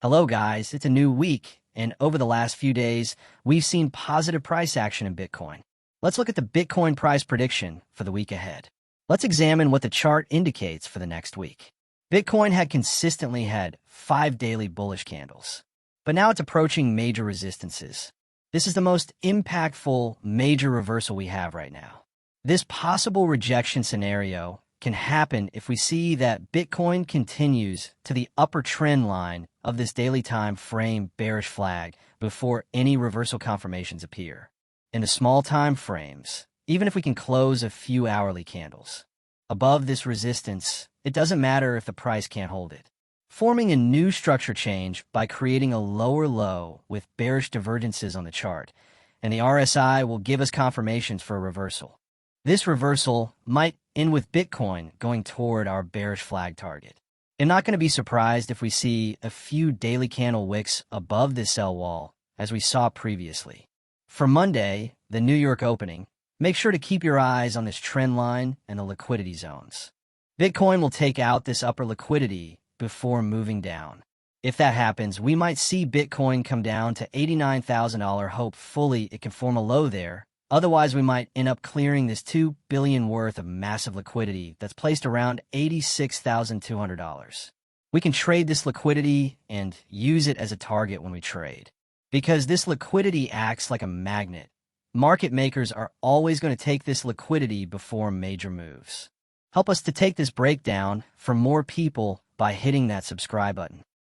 Hello guys, it's a new week, and over the last few days, we've seen positive price action in Bitcoin. Let's look at the Bitcoin price prediction for the week ahead. Let's examine what the chart indicates for the next week. Bitcoin had consistently had 5 daily bullish candles, but now it's approaching major resistances. This is the most impactful major reversal we have right now. This possible rejection scenario can happen if we see that Bitcoin continues to the upper trend line of this daily time frame bearish flag before any reversal confirmations appear. In the small time frames, even if we can close a few hourly candles above this resistance, it doesn't matter if the price can't hold it. Forming a new structure change by creating a lower low with bearish divergences on the chart, and the RSI will give us confirmations for a reversal. This reversal might end with Bitcoin going toward our bearish flag target. I'm not going to be surprised if we see a few daily candle wicks above this sell wall, as we saw previously. For Monday, the New York opening, make sure to keep your eyes on this trend line and the liquidity zones. Bitcoin will take out this upper liquidity before moving down. If that happens, we might see Bitcoin come down to $89,000. Hopefully, it can form a low there. Otherwise, we might end up clearing this $2 billion worth of massive liquidity that's placed around $86,200. We can trade this liquidity and use it as a target when we trade. Because this liquidity acts like a magnet, market makers are always going to take this liquidity before major moves. Help us to take this breakdown for more people by hitting that subscribe button.